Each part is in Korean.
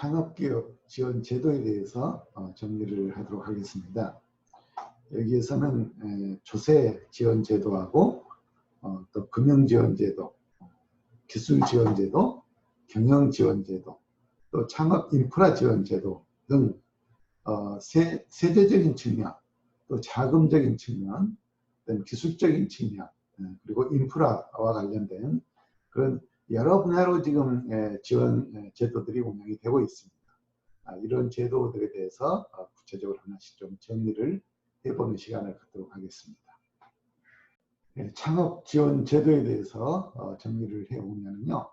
창업기업 지원 제도에 대해서 정리를 하도록 하겠습니다. 여기에서는 조세 지원 제도하고 또 금융 지원 제도, 기술 지원 제도, 경영 지원 제도, 또 창업 인프라 지원 제도 등 세제적인 측면, 또 자금적인 측면, 기술적인 측면, 그리고 인프라와 관련된 그런 여러 분야로 지금 지원 제도들이 운영이 되고 있습니다. 이런 제도들에 대해서 구체적으로 하나씩 좀 정리를 해보는 시간을 갖도록 하겠습니다. 창업 지원 제도에 대해서 정리를 해보면요.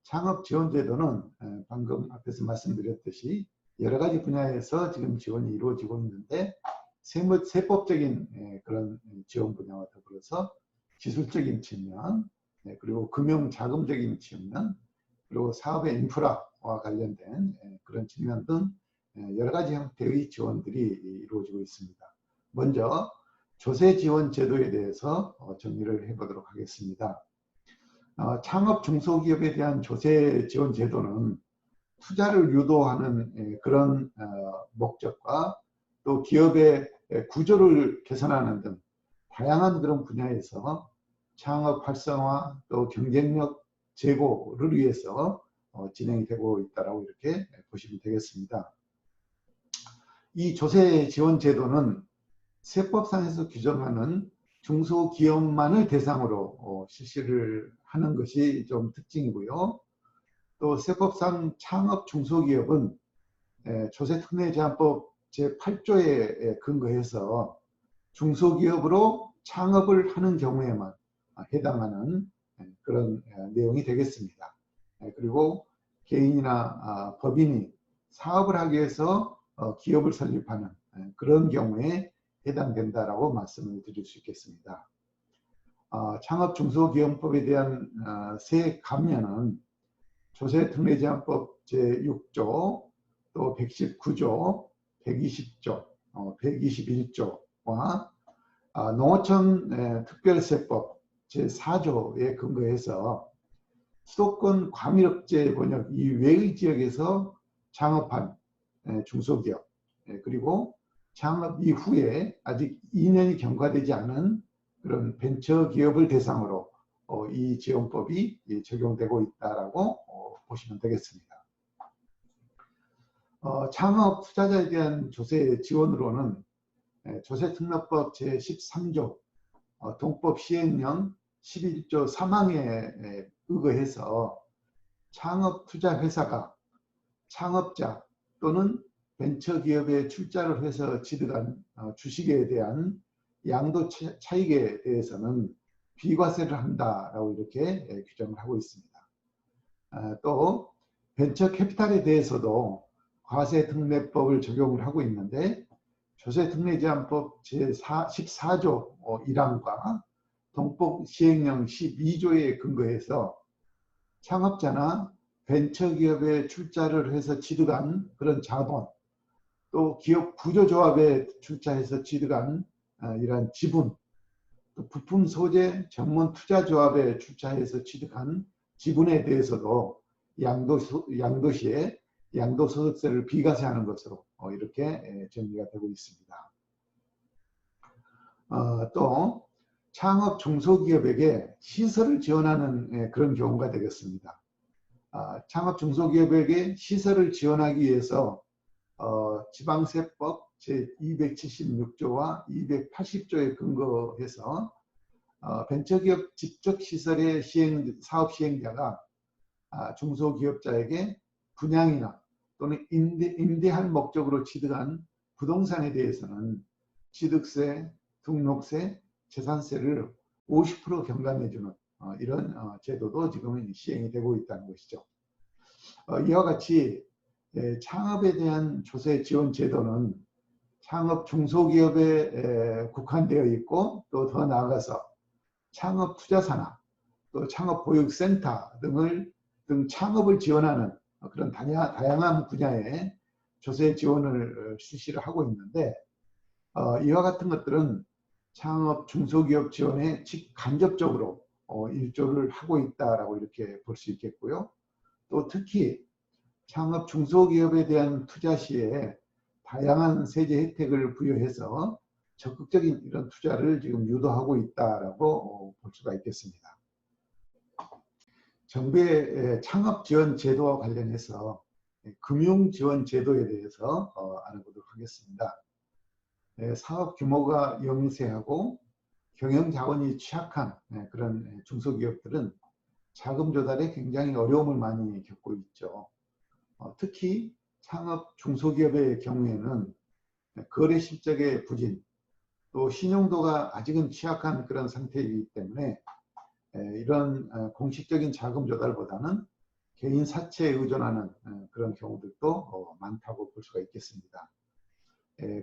창업 지원 제도는 방금 앞에서 말씀드렸듯이 여러 가지 분야에서 지금 지원이 이루어지고 있는데 세법적인 그런 지원 분야와 더불어서 기술적인 측면, 그리고 금융 자금적인 측면, 그리고 사업의 인프라와 관련된 그런 측면 등 여러 가지 형태의 지원들이 이루어지고 있습니다. 먼저 조세 지원 제도에 대해서 정리를 해보도록 하겠습니다. 창업 중소기업에 대한 조세 지원 제도는 투자를 유도하는 그런 목적과 또 기업의 구조를 개선하는 등 다양한 그런 분야에서 창업 활성화 또 경쟁력 제고를 위해서 진행이 되고 있다고 이렇게 보시면 되겠습니다. 이 조세 지원 제도는 세법상에서 규정하는 중소기업만을 대상으로 실시를 하는 것이 좀 특징이고요. 또 세법상 창업 중소기업은 조세특례제한법 제8조에 근거해서 중소기업으로 창업을 하는 경우에만 해당하는 그런 내용이 되겠습니다. 그리고 개인이나 법인이 사업을 하기 위해서 기업을 설립하는 그런 경우에 해당된다라고 말씀을 드릴 수 있겠습니다. 창업중소기업법에 대한 세 감면은 조세특례제한법 제6조, 또 119조, 120조, 121조와 농어촌 특별세법 제4조에 근거해서 수도권 과밀억제 번역 이외의 지역에서 창업한 중소기업, 그리고 창업 이후에 아직 2년이 경과되지 않은 그런 벤처기업을 대상으로 이 지원법이 적용되고 있다라고 보시면 되겠습니다. 창업 투자자에 대한 조세 지원으로는 조세특례법 제13조 동법 시행령 11조 3항에 의거해서 창업 투자 회사가 창업자 또는 벤처기업에 출자를 해서 취득한 주식에 대한 양도 차익에 대해서는 비과세를 한다라고 이렇게 규정을 하고 있습니다. 또 벤처 캐피탈에 대해서도 과세특례법을 적용을 하고 있는데 조세특례제한법 제14조 1항과 동법 시행령 12조에 근거해서 창업자나 벤처기업에 출자를 해서 취득한 그런 자본, 또 기업 구조조합에 출자해서 취득한 이러한 지분, 또 부품 소재 전문 투자조합에 출자해서 취득한 지분에 대해서도 양도시에 양도소득세를 비과세하는 것으로 이렇게 정리가 되고 있습니다. 또 창업 중소기업에게 시설을 지원하는 그런 경우가 되겠습니다. 창업 중소기업에게 시설을 지원하기 위해서 지방세법 제276조와 280조에 근거해서 벤처기업 지적시설의 사업 시행자가 중소기업자에게 분양이나 또는 임대할 목적으로 취득한 부동산에 대해서는 취득세, 등록세, 재산세를 50% 경감해주는 이런 제도도 지금 시행이 되고 있다는 것이죠. 이와 같이 창업에 대한 조세 지원 제도는 창업 중소기업에 국한되어 있고 또 더 나아가서 창업 투자사나 또 창업 보육센터 등 창업을 지원하는 그런 다양한 분야의 조세 지원을 실시를 하고 있는데 이와 같은 것들은 창업 중소기업 지원에 직간접적으로 일조를 하고 있다라고 이렇게 볼 수 있겠고요. 또 특히 창업 중소기업에 대한 투자 시에 다양한 세제 혜택을 부여해서 적극적인 이런 투자를 지금 유도하고 있다라고 볼 수가 있겠습니다. 정부의 창업 지원 제도와 관련해서 금융 지원 제도에 대해서 알아보도록 하겠습니다. 사업 규모가 영세하고 경영 자원이 취약한 그런 중소기업들은 자금 조달에 굉장히 어려움을 많이 겪고 있죠. 특히 창업 중소기업의 경우에는 거래 실적의 부진, 또 신용도가 아직은 취약한 그런 상태이기 때문에 이런 공식적인 자금 조달보다는 개인 사채에 의존하는 그런 경우들도 많다고 볼 수가 있겠습니다.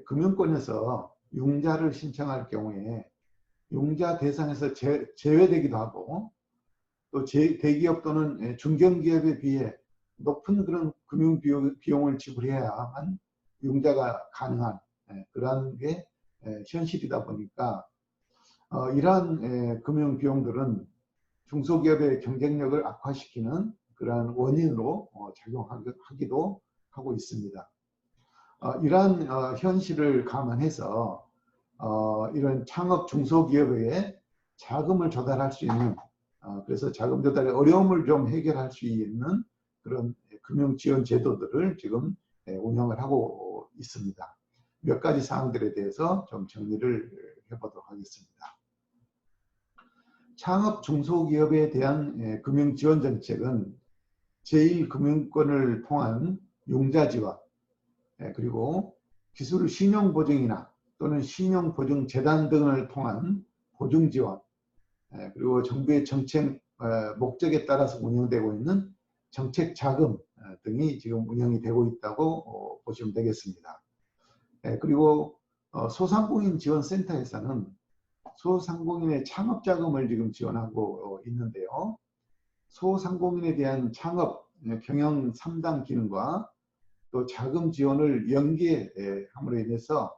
금융권에서 융자를 신청할 경우에 융자 대상에서 제외되기도 하고, 또 대기업 또는 중견기업에 비해 높은 그런 금융 비용을 지불해야만 융자가 가능한 그러한 게 현실이다 보니까 이러한 금융 비용들은 중소기업의 경쟁력을 악화시키는 그러한 원인으로 작용하기도 하고 있습니다. 이러한 현실을 감안해서 이런 창업 중소기업에 자금을 조달할 수 있는, 그래서 자금 조달의 어려움을 좀 해결할 수 있는 그런 금융 지원 제도들을 지금 운영을 하고 있습니다. 몇 가지 사항들에 대해서 좀 정리를 해보도록 하겠습니다. 창업 중소기업에 대한 금융 지원 정책은 제1금융권을 통한 융자 지원, 그리고 기술 신용 보증이나 또는 신용 보증 재단 등을 통한 보증 지원, 그리고 정부의 정책 목적에 따라서 운영되고 있는 정책 자금 등이 지금 운영이 되고 있다고 보시면 되겠습니다. 그리고 소상공인 지원센터에서는 소상공인의 창업 자금을 지금 지원하고 있는데요. 소상공인에 대한 창업 경영 3단 기능과 또 자금 지원을 연계함으로 인해서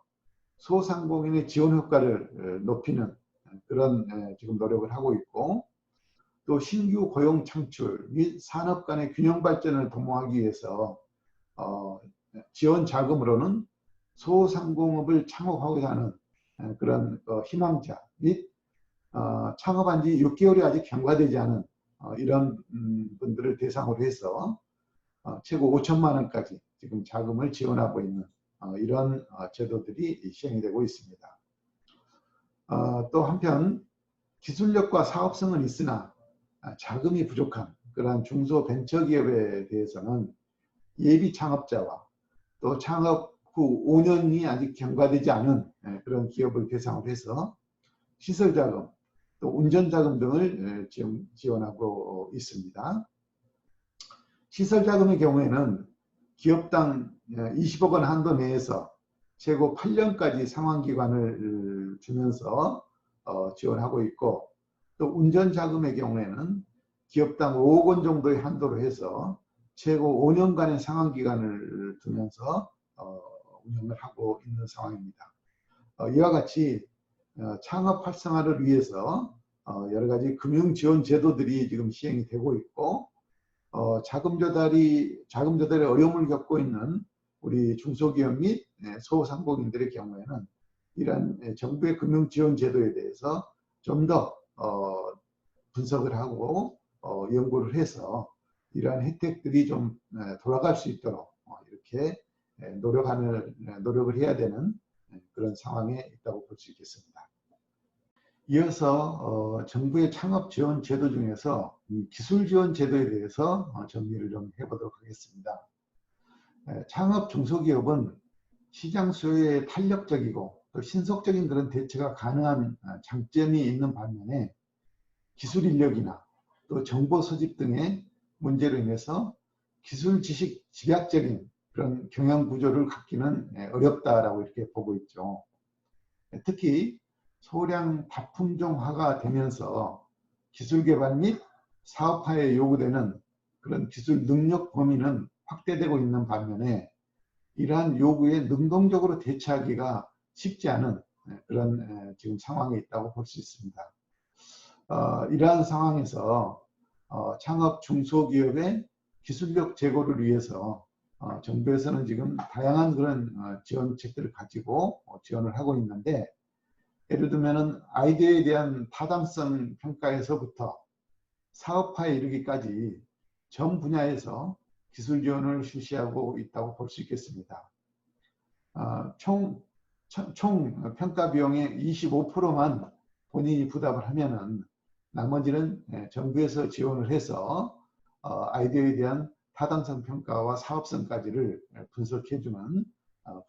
소상공인의 지원 효과를 높이는 그런 지금 노력을 하고 있고, 또 신규 고용 창출 및 산업 간의 균형 발전을 도모하기 위해서 지원 자금으로는 소상공업을 창업하고자 하는 그런 희망자 및 창업한 지 6개월이 아직 경과되지 않은 이런 분들을 대상으로 해서 최고 5천만 원까지 지금 자금을 지원하고 있는 이런 제도들이 시행이 되고 있습니다. 또 한편 기술력과 사업성은 있으나 자금이 부족한 그러한 중소벤처기업에 대해서는 예비 창업자와 또 창업 후 5년이 아직 경과되지 않은 그런 기업을 대상으로 해서 시설자금, 또 운전자금 등을 지금 지원하고 있습니다. 시설자금의 경우에는 기업당 20억 원 한도 내에서 최고 8년까지 상환기간을 주면서 지원하고 있고, 또 운전자금의 경우에는 기업당 5억 원 정도의 한도로 해서 최고 5년간의 상환기간을 두면서 운영을 하고 있는 상황입니다. 이와 같이 창업 활성화를 위해서 여러 가지 금융 지원 제도들이 지금 시행이 되고 있고, 자금 조달에 어려움을 겪고 있는 우리 중소기업 및 소상공인들의 경우에는 이러한 정부의 금융 지원 제도에 대해서 좀 더 분석을 하고 연구를 해서 이러한 혜택들이 좀 돌아갈 수 있도록 이렇게 노력을 해야 되는 그런 상황에 있다고 볼 수 있겠습니다. 이어서 정부의 창업 지원 제도 중에서 이 기술 지원 제도에 대해서 정리를 좀 해보도록 하겠습니다. 창업 중소기업은 시장 수요에 탄력적이고 또 신속적인 그런 대처가 가능한 장점이 있는 반면에 기술 인력이나 또 정보 소집 등의 문제로 인해서 기술 지식 집약적인 그런 경영 구조를 갖기는 어렵다라고 이렇게 보고 있죠. 특히 소량 다품종화가 되면서 기술 개발 및 사업화에 요구되는 그런 기술 능력 범위는 확대되고 있는 반면에 이러한 요구에 능동적으로 대처하기가 쉽지 않은 그런 지금 상황에 있다고 볼 수 있습니다. 이러한 상황에서 창업 중소기업의 기술력 제고를 위해서 정부에서는 지금 다양한 그런 지원책들을 가지고 지원을 하고 있는데, 예를 들면은 아이디어에 대한 타당성 평가에서부터 사업화에 이르기까지 전 분야에서 기술 지원을 실시하고 있다고 볼 수 있겠습니다. 총 평가 비용의 25%만 본인이 부담을 하면은 나머지는 정부에서 지원을 해서 아이디어에 대한 타당성 평가와 사업성까지를 분석해주는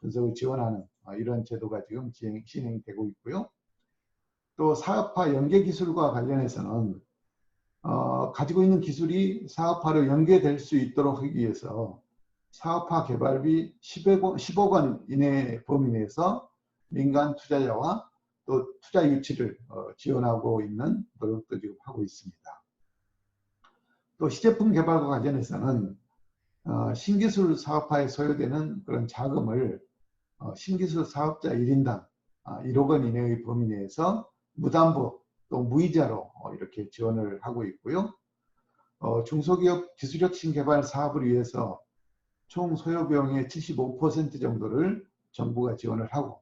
분석을 지원하는 이런 제도가 지금 진행되고 있고요. 또 사업화 연계 기술과 관련해서는 가지고 있는 기술이 사업화로 연계될 수 있도록 하기 위해서 사업화 개발비 10억 원 이내 범위 내에서 민간 투자자와 또 투자 유치를 지원하고 있는 노력도 지금 하고 있습니다. 또 시제품 개발과 관련해서는 신기술 사업화에 소요되는 그런 자금을 신기술 사업자 1인당 1억 원 이내의 범위 내에서 무담보 또 무이자로 이렇게 지원을 하고 있고요. 중소기업 기술혁신 개발 사업을 위해서 총 소요 비용의 75% 정도를 정부가 지원을 하고,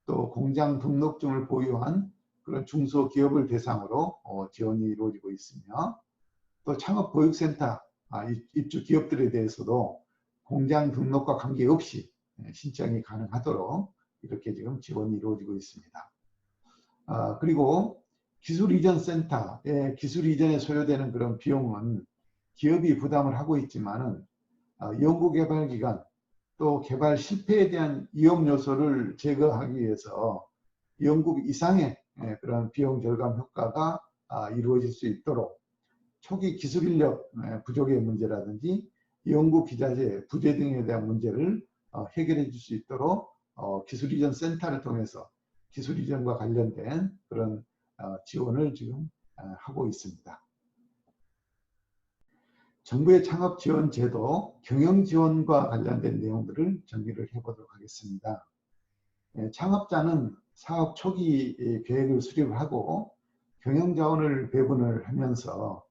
또 공장 등록증을 보유한 그런 중소기업을 대상으로 지원이 이루어지고 있으며, 또 창업보육센터 입주 기업들에 대해서도 공장 등록과 관계없이 신청이 가능하도록 이렇게 지금 지원이 이루어지고 있습니다. 그리고 기술 이전 센터의 기술 이전에 소요되는 그런 비용은 기업이 부담을 하고 있지만은 연구개발기간 또 개발 실패에 대한 위험 요소를 제거하기 위해서 연구 이상의 그런 비용 절감 효과가 이루어질 수 있도록 초기 기술 인력 부족의 문제라든지 연구 기자재 부재 등에 대한 문제를 해결해 줄 수 있도록 기술 이전 센터를 통해서 기술 이전과 관련된 그런 지원을 지금 하고 있습니다. 정부의 창업 지원 제도, 경영 지원과 관련된 내용들을 정리를 해보도록 하겠습니다. 창업자는 사업 초기 계획을 수립을 하고 경영 자원을 배분을 하면서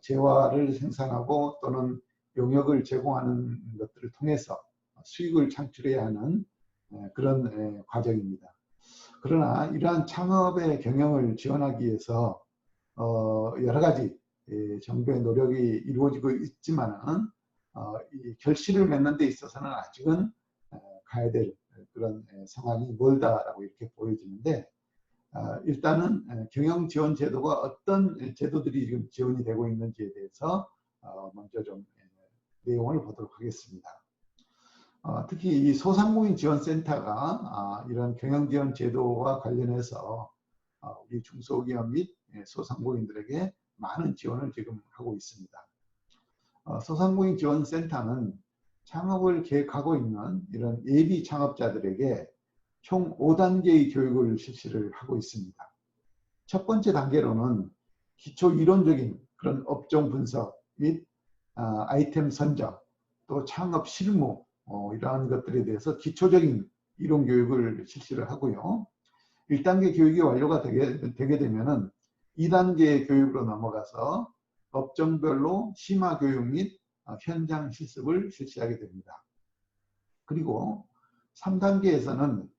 재화를 생산하고 또는 용역을 제공하는 것들을 통해서 수익을 창출해야 하는 그런 과정입니다. 그러나 이러한 창업의 경영을 지원하기 위해서 여러 가지 정부의 노력이 이루어지고 있지만은 이 결실을 맺는 데 있어서는 아직은 가야 될 그런 상황이 멀다라고 이렇게 보여지는데, 일단은 경영 지원 제도가 어떤 제도들이 지금 지원이 되고 있는지에 대해서 먼저 좀 내용을 보도록 하겠습니다. 특히 이 소상공인 지원센터가 이런 경영 지원 제도와 관련해서 우리 중소기업 및 소상공인들에게 많은 지원을 지금 하고 있습니다. 소상공인 지원센터는 창업을 계획하고 있는 이런 예비 창업자들에게 총 5단계의 교육을 실시를 하고 있습니다. 첫 번째 단계로는 기초 이론적인 그런 업종 분석 및 아이템 선정, 또 창업 실무 이러한 것들에 대해서 기초적인 이론 교육을 실시를 하고요. 1단계 교육이 완료가 되게 되면은 2단계 교육으로 넘어가서 업종별로 심화 교육 및 현장 실습을 실시하게 됩니다. 그리고 3단계에서는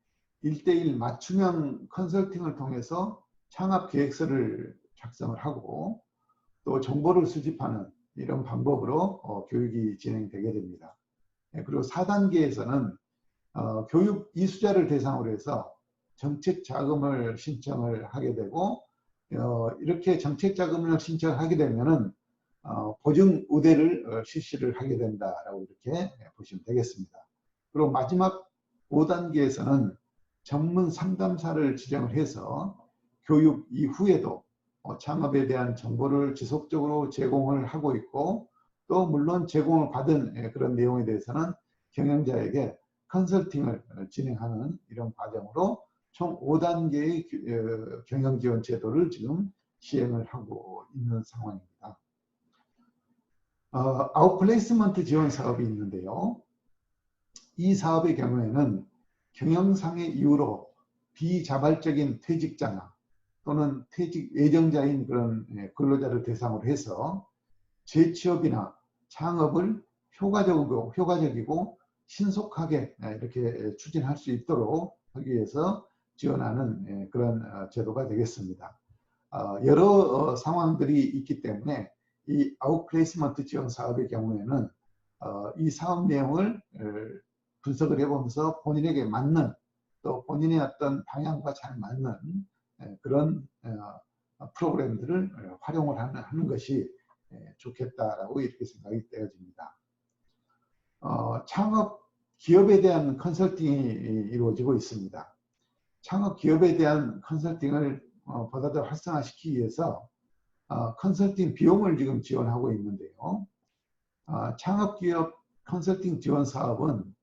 1:1 맞춤형 컨설팅을 통해서 창업 계획서를 작성을 하고 또 정보를 수집하는 이런 방법으로 교육이 진행되게 됩니다. 그리고 4단계에서는 교육 이수자를 대상으로 해서 정책 자금을 신청을 하게 되고, 이렇게 정책 자금을 신청하게 되면은 보증 우대를 실시를 하게 된다라고 이렇게 보시면 되겠습니다. 그리고 마지막 5단계에서는 전문 상담사를 지정을 해서 교육 이후에도 창업에 대한 정보를 지속적으로 제공을 하고 있고, 또 물론 제공을 받은 그런 내용에 대해서는 경영자에게 컨설팅을 진행하는 이런 과정으로 총 5단계의 경영지원 제도를 지금 시행을 하고 있는 상황입니다. 아웃플레이스먼트 지원 사업이 있는데요. 이 사업의 경우에는 경영상의 이유로 비자발적인 퇴직자나 또는 퇴직 예정자인 그런 근로자를 대상으로 해서 재취업이나 창업을 효과적이고 신속하게 이렇게 추진할 수 있도록 하기 위해서 지원하는 그런 제도가 되겠습니다. 여러 상황들이 있기 때문에 이 아웃플레이스먼트 지원 사업의 경우에는 이 사업 내용을 분석을 해보면서 본인에게 맞는 또 본인의 어떤 방향과 잘 맞는 그런 프로그램들을 활용을 하는 것이 좋겠다라고 이렇게 생각이 되어집니다. 창업 기업에 대한 컨설팅이 이루어지고 있습니다. 창업 기업에 대한 컨설팅을 보다 더 활성화시키기 위해서 컨설팅 비용을 지금 지원하고 있는데요. 창업기업 컨설팅 지원 사업은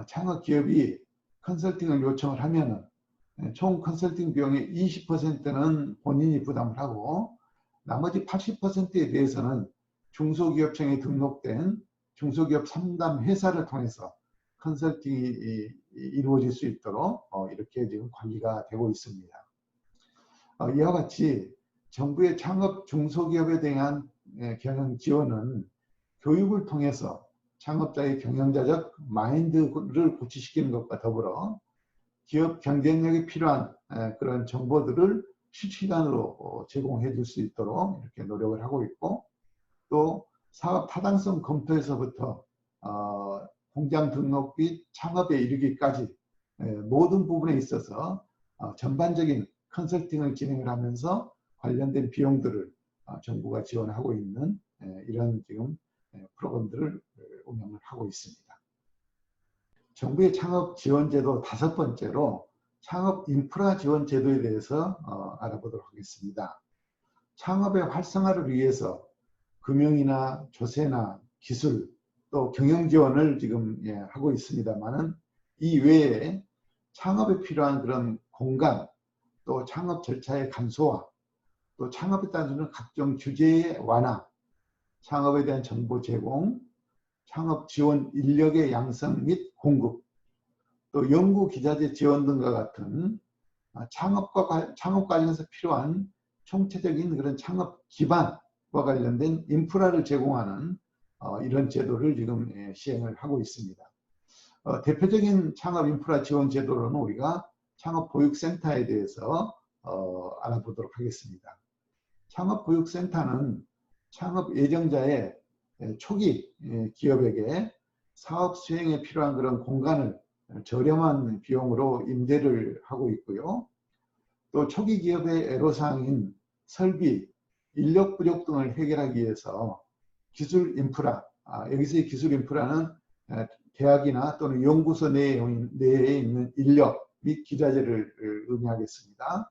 창업기업이 컨설팅을 요청을 하면 총 컨설팅 비용의 20%는 본인이 부담을 하고 나머지 80%에 대해서는 중소기업청에 등록된 중소기업 상담 회사를 통해서 컨설팅이 이루어질 수 있도록 이렇게 지금 관리가 되고 있습니다. 이와 같이 정부의 창업 중소기업에 대한 경영 지원은 교육을 통해서 창업자의 경영자적 마인드를 고취시키는 것과 더불어 기업 경쟁력이 필요한 그런 정보들을 실시간으로 제공해 줄 수 있도록 이렇게 노력을 하고 있고, 또 사업 타당성 검토에서부터 공장 등록 및 창업에 이르기까지 모든 부분에 있어서 전반적인 컨설팅을 진행을 하면서 관련된 비용들을 정부가 지원하고 있는 이런 지금 프로그램들을 운영을 하고 있습니다. 정부의 창업 지원 제도 5번째로 창업 인프라 지원 제도에 대해서 알아보도록 하겠습니다. 창업의 활성화를 위해서 금융이나 조세나 기술 또 경영 지원을 지금 하고 있습니다만은 이 외에 창업에 필요한 그런 공간 또 창업 절차의 간소화 또 창업에 따르는 각종 규제의 완화 창업에 대한 정보 제공 창업 지원 인력의 양성 및 공급 또 연구 기자재 지원 등과 같은 창업 과정에서 필요한 총체적인 그런 창업 기반과 관련된 인프라를 제공하는 이런 제도를 지금 시행을 하고 있습니다. 대표적인 창업 인프라 지원 제도로는 우리가 창업보육센터에 대해서 알아보도록 하겠습니다. 창업보육센터는 창업 예정자의 초기 기업에게 사업 수행에 필요한 그런 공간을 저렴한 비용으로 임대를 하고 있고요. 또 초기 기업의 애로사항인 설비, 인력 부족 등을 해결하기 위해서 기술 인프라, 여기서의 기술 인프라는 대학이나 또는 연구소 내에 있는 인력 및 기자재를 의미하겠습니다.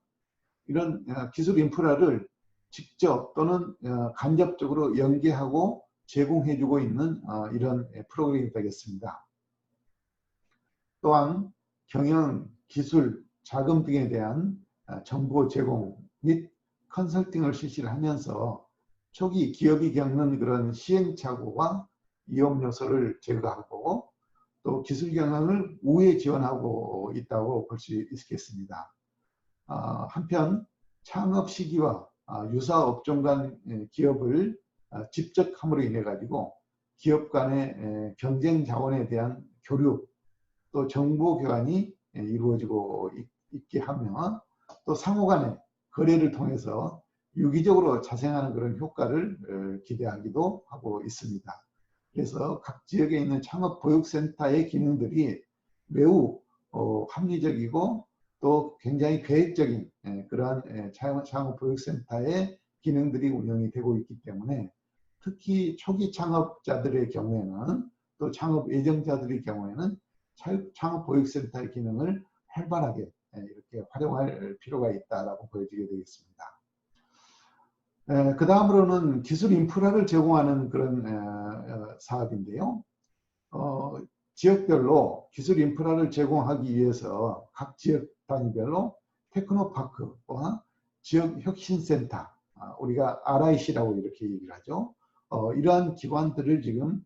이런 기술 인프라를 직접 또는 간접적으로 연계하고 제공해주고 있는 이런 프로그램이 되겠습니다. 또한 경영, 기술, 자금 등에 대한 정보 제공 및 컨설팅을 실시를 하면서 초기 기업이 겪는 그런 시행착오와 위험 요소를 제거하고 또 기술 경영을 우회 지원하고 있다고 볼 수 있겠습니다. 한편 창업 시기와 유사 업종 간 기업을 집적함으로 인해 가지고 기업 간의 경쟁 자원에 대한 교류 또 정보 교환이 이루어지고 있게 하며 또 상호 간의 거래를 통해서 유기적으로 자생하는 그런 효과를 기대하기도 하고 있습니다. 그래서 각 지역에 있는 창업보육센터의 기능들이 매우 합리적이고 또 굉장히 계획적인 그러한 창업보육센터의 기능들이 운영이 되고 있기 때문에 특히 초기 창업자들의 경우에는 또 창업 예정자들의 경우에는 창업보육센터의 기능을 활발하게 이렇게 활용할 필요가 있다라고 보여지게 되겠습니다. 그 다음으로는 기술 인프라를 제공하는 그런 사업인데요. 지역별로 기술 인프라를 제공하기 위해서 각 지역 단위별로 테크노파크와 지역 혁신센터, 우리가 RIC라고 이렇게 얘기를 하죠. 이러한 기관들을 지금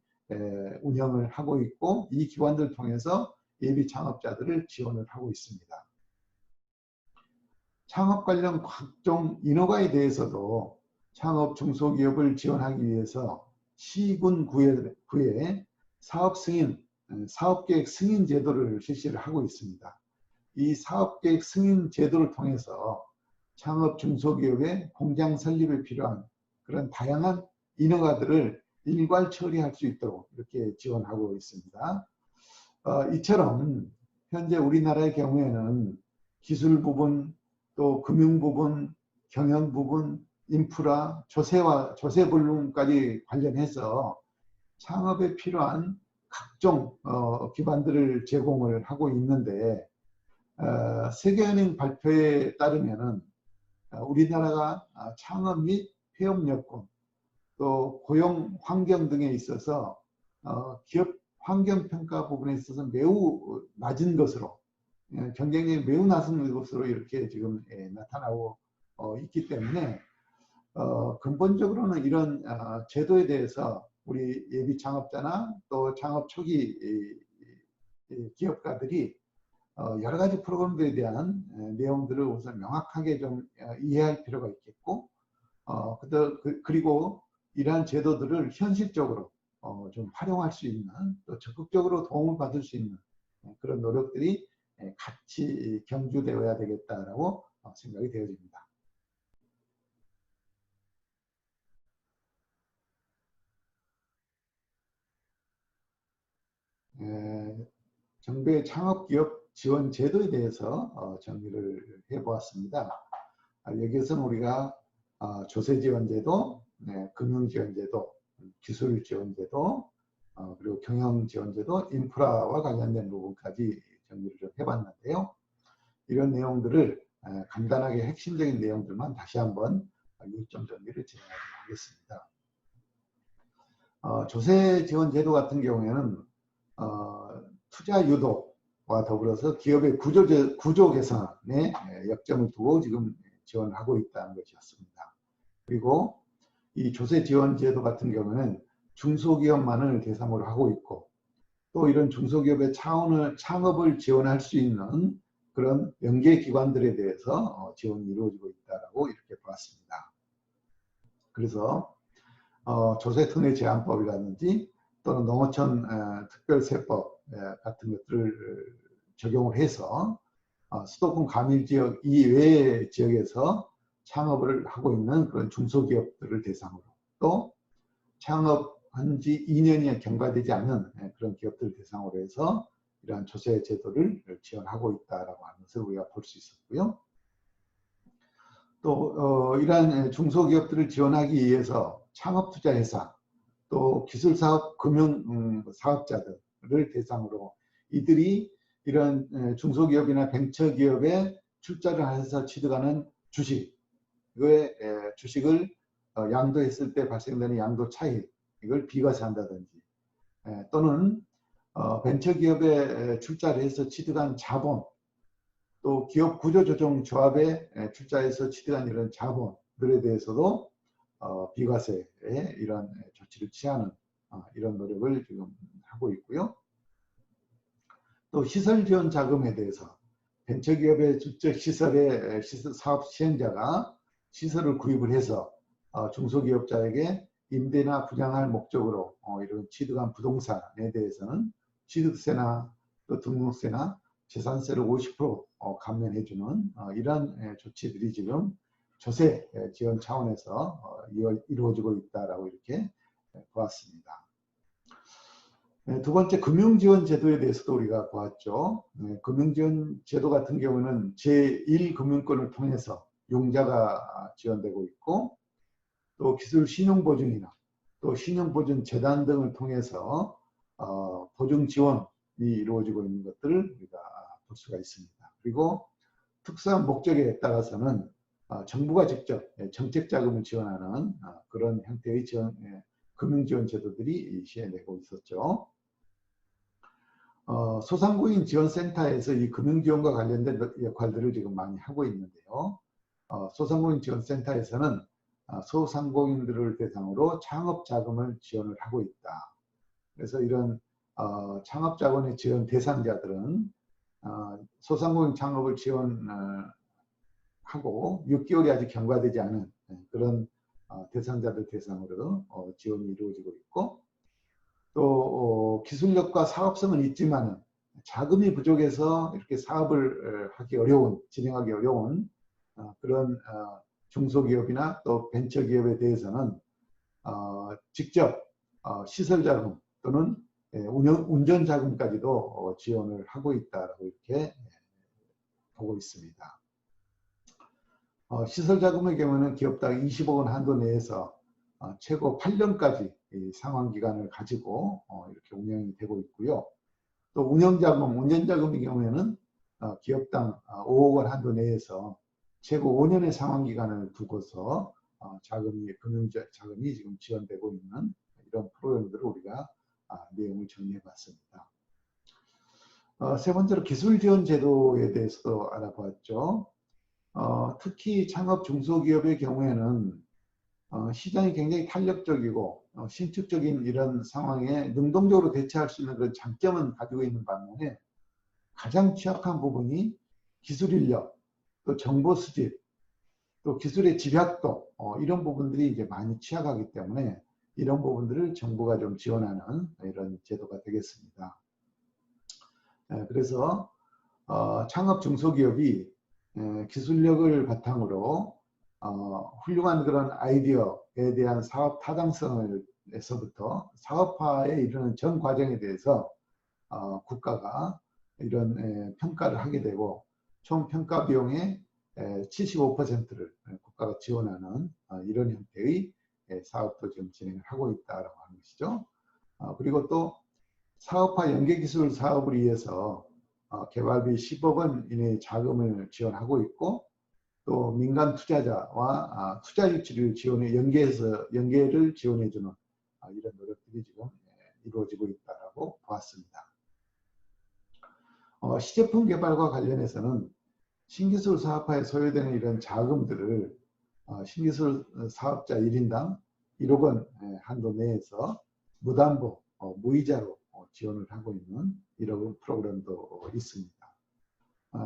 운영을 하고 있고 이 기관들을 통해서 예비 창업자들을 지원을 하고 있습니다. 창업 관련 각종 인허가에 대해서도 창업 중소기업을 지원하기 위해서 시군 구에 사업 승인, 사업계획 승인 제도를 실시를 하고 있습니다. 이 사업계획 승인 제도를 통해서 창업 중소기업의 공장 설립에 필요한 그런 다양한 인허가들을 일괄 처리할 수 있도록 이렇게 지원하고 있습니다. 이처럼 현재 우리나라의 경우에는 기술 부분, 또 금융 부분, 경영 부분, 인프라, 조세 불능까지 관련해서 창업에 필요한 각종 기반들을 제공을 하고 있는데, 세계은행 발표에 따르면은 우리나라가 창업 및 폐업 여건, 또 고용 환경 등에 있어서 기업 환경 평가 부분에 있어서 매우 낮은 것으로, 경쟁력이 매우 낮은 것으로 이렇게 지금 나타나고 있기 때문에 근본적으로는 이런 제도에 대해서 우리 예비 창업자나 또 창업 초기 기업가들이 여러 가지 프로그램들에 대한 내용들을 우선 명확하게 좀 이해할 필요가 있겠고, 그리고 이러한 제도들을 현실적으로 좀 활용할 수 있는, 또 적극적으로 도움을 받을 수 있는 그런 노력들이 같이 경주되어야 되겠다라고 생각이 되어집니다. 정부의 창업기업 지원 제도에 대해서 정리를 해보았습니다. 여기에서는 우리가 조세지원제도, 금융지원제도, 기술지원제도, 그리고 경영지원제도, 인프라와 관련된 부분까지 정리를 좀 해봤는데요. 이런 내용들을 간단하게 핵심적인 내용들만 다시 한번 요점 정리를 진행하도록 하겠습니다. 조세지원제도 같은 경우에는 투자 유도와 더불어서 기업의 구조 개선에 역점을 두고 지금 지원하고 있다는 것이었습니다. 그리고 이 조세 지원 제도 같은 경우는 중소기업만을 대상으로 하고 있고, 또 이런 중소기업의 창업을 지원할 수 있는 그런 연계기관들에 대해서 지원이 이루어지고 있다고 이렇게 보았습니다. 그래서 조세특례 제한법이라든지 또는 농어촌 특별세법 같은 것들을 적용을 해서 수도권 가밀지역 이외의 지역에서 창업을 하고 있는 그런 중소기업들을 대상으로, 또 창업한 지 2년이 경과되지 않은 그런 기업들을 대상으로 해서 이러한 조세 제도를 지원하고 있다라고 하는 것을 우리가 볼 수 있었고요. 또 이러한 중소기업들을 지원하기 위해서 창업투자회사, 또 기술사업, 금융사업자들을 대상으로 이들이 이런 중소기업이나 벤처기업에 출자를 해서 취득하는 주식을 양도했을 때 발생되는 양도 차익, 이걸 비과세한다든지, 또는 벤처기업에 출자를 해서 취득한 자본, 또 기업 구조조정조합에 출자해서 취득한 이런 자본들에 대해서도 비과세의 이런 조치를 취하는 이런 노력을 지금 하고 있고요. 또 시설 지원 자금에 대해서 벤처기업의 주적 시설의 사업 시행자가 시설을 구입을 해서 중소기업자에게 임대나 분양할 목적으로 이런 취득한 부동산에 대해서는 취득세나 또 등록세나 재산세를 50% 감면해주는 이러한 조치들이 지금 조세 지원 차원에서 이루어지고 있다라고 이렇게 보았습니다. 두 번째, 금융지원 제도에 대해서도 우리가 보았죠. 금융지원 제도 같은 경우는 제1금융권을 통해서 용자가 지원되고 있고, 또 기술 신용보증이나 또 신용보증재단 등을 통해서 보증 지원이 이루어지고 있는 것들을 우리가 볼 수가 있습니다. 그리고 특수한 목적에 따라서는 정부가 직접 정책 자금을 지원하는 그런 형태의 금융지원 제도들이 시행되고 있었죠. 소상공인 지원센터에서 이 금융지원과 관련된 역할들을 지금 많이 하고 있는데요. 소상공인 지원센터에서는 소상공인들을 대상으로 창업자금을 지원을 하고 있다. 그래서 이런 창업자금의 지원 대상자들은 소상공인 창업을 지원하고 6개월이 아직 경과되지 않은 그런 대상자들 대상으로 지원이 이루어지고 있고, 또 기술력과 사업성은 있지만 자금이 부족해서 이렇게 사업을 하기 어려운, 진행하기 어려운 그런 중소기업이나 또 벤처기업에 대해서는 직접 시설자금 또는 운전자금까지도 지원을 하고 있다고 이렇게 보고 있습니다. 시설자금의 경우는 기업당 20억 원 한도 내에서 최고 8년까지 상환기간을 가지고 이렇게 운영이 되고 있고요. 또 운전자금의 경우에는 기업당 5억 원 한도 내에서 최고 5년의 상환기간을 두고서 금융자금이 지금 지원되고 있는 이런 프로그램들을 우리가 내용을 정리해 봤습니다. 세 번째로 기술지원 제도에 대해서도 알아보았죠. 특히 창업 중소기업의 경우에는 시장이 굉장히 탄력적이고 신축적인 이런 상황에 능동적으로 대처할 수 있는 그런 장점은 가지고 있는 반면에 가장 취약한 부분이 기술 인력, 또 정보 수집, 또 기술의 집약도 이런 부분들이 이제 많이 취약하기 때문에 이런 부분들을 정부가 좀 지원하는 이런 제도가 되겠습니다. 그래서 창업 중소기업이 기술력을 바탕으로 훌륭한 그런 아이디어에 대한 사업 타당성에서부터 사업화에 이르는 전 과정에 대해서 국가가 이런 평가를 하게 되고 총 평가 비용의 75%를 국가가 지원하는 이런 형태의 사업도 지금 진행을 하고 있다라고 하는 것이죠. 그리고 또 사업화 연계기술 사업을 위해서 개발비 10억 원 이내의 자금을 지원하고 있고 또 민간 투자자와 투자 유치를 연계를 지원해주는 이런 노력들이 지금 이루어지고 있다라고 보았습니다. 시제품 개발과 관련해서는 신기술 사업화에 소요되는 이런 자금들을 신기술 사업자 1인당 1억 원 한도 내에서 무담보, 무이자로 지원을 하고 있는 이런 프로그램도 있습니다.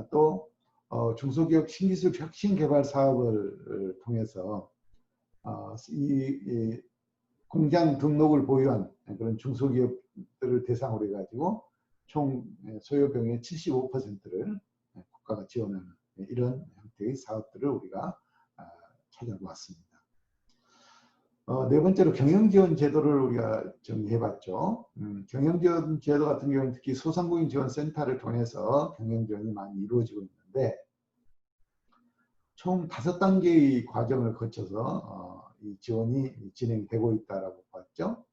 또 중소기업 신기술 혁신 개발 사업을 통해서 이 공장 등록을 보유한 그런 중소기업들을 대상으로 해가지고 총 소요 비용의 75%를 국가가 지원하는 이런 형태의 사업들을 우리가 찾아보았습니다. 네 번째로 경영지원 제도를 우리가 정리해봤죠. 경영지원 제도 같은 경우는 특히 소상공인 지원센터를 통해서 경영지원이 많이 이루어지고 있는데 총 5단계의 과정을 거쳐서 이 지원이 진행되고 있다고 봤죠.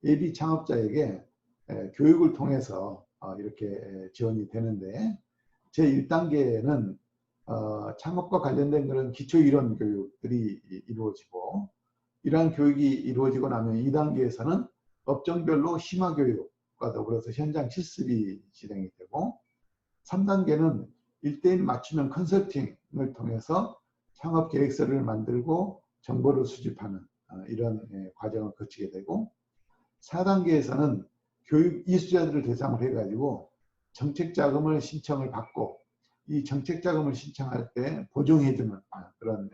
예비 창업자에게 교육을 통해서 이렇게 지원이 되는데 제1단계에는 창업과 관련된 그런 기초 이론 교육들이 이루어지고 이러한 교육이 이루어지고 나면 2단계에서는 업종별로 심화 교육과 더불어서 현장 실습이 진행이 되고 3단계는 1:1 맞춤형 컨설팅을 통해서 창업 계획서를 만들고 정보를 수집하는 이런 과정을 거치게 되고 4단계에서는 교육 이수자들을 대상으로 해가지고 정책자금을 신청을 받고 이 정책자금을 신청할 때 보증해주는 그런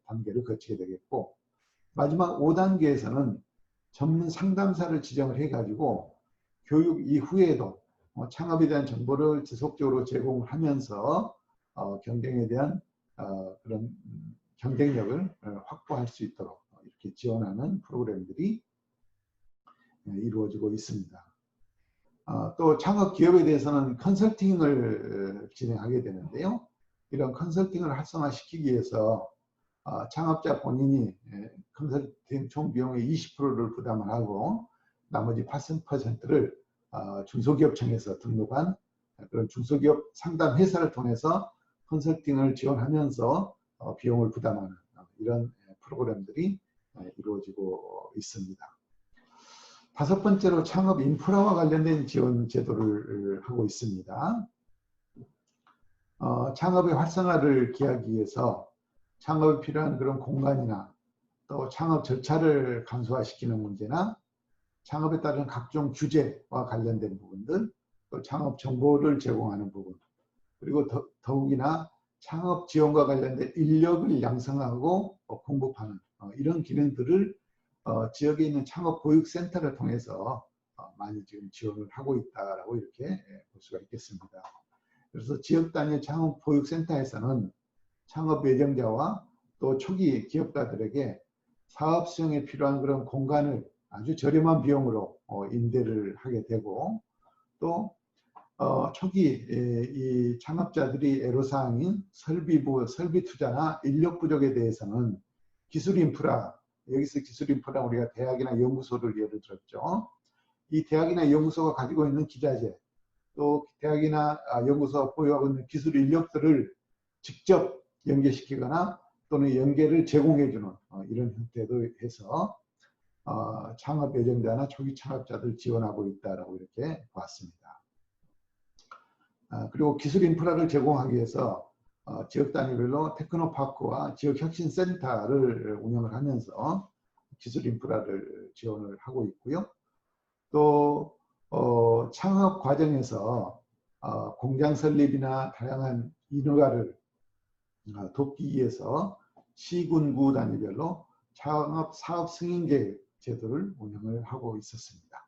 단계를 거치게 되겠고 마지막 5단계에서는 전문 상담사를 지정을 해가지고 교육 이후에도 창업에 대한 정보를 지속적으로 제공을 하면서 경쟁에 대한 그런 경쟁력을 확보할 수 있도록 이렇게 지원하는 프로그램들이 이루어지고 있습니다. 또 창업 기업에 대해서는 컨설팅을 진행하게 되는데요. 이런 컨설팅을 활성화시키기 위해서 창업자 본인이 컨설팅 총 비용의 20%를 부담을 하고 나머지 8%를 중소기업청에서 등록한 그런 중소기업 상담 회사를 통해서 컨설팅을 지원하면서 비용을 부담하는 이런 프로그램들이 이루어지고 있습니다. 5번째로 창업 인프라와 관련된 지원 제도를 하고 있습니다. 창업의 활성화를 기하기 위해서 창업에 필요한 그런 공간이나 또 창업 절차를 간소화시키는 문제나 창업에 따른 각종 규제와 관련된 부분들, 또 창업 정보를 제공하는 부분, 그리고 더욱이나 창업 지원과 관련된 인력을 양성하고 공급하는 이런 기능들을 지역에 있는 창업보육센터를 통해서 많이 지금 지원을 하고 있다라고 이렇게 볼 수가 있겠습니다. 그래서 지역 단위 창업보육센터에서는 창업 예정자와 또 초기 기업가들에게 사업 수행에 필요한 그런 공간을 아주 저렴한 비용으로 임대를 하게 되고, 또 초기 이 창업자들이 애로사항인 설비 투자나 인력 부족에 대해서는 기술 인프라, 여기서 기술 인프라 우리가 대학이나 연구소를 예를 들었죠. 이 대학이나 연구소가 가지고 있는 기자재, 또 대학이나 연구소가 보유하고 있는 기술 인력들을 직접 연계시키거나 또는 연계를 제공해주는 이런 형태도 해서 창업 예정자나 초기 창업자들 지원하고 있다라고 이렇게 봤습니다. 그리고 기술 인프라를 제공하기 위해서 지역 단위별로 테크노파크와 지역혁신센터를 운영을 하면서 기술 인프라를 지원을 하고 있고요. 또 창업 과정에서 공장 설립이나 다양한 인허가를 돕기 위해서 시군구 단위별로 창업 사업 승인 계획 제도를 운영을 하고 있었습니다.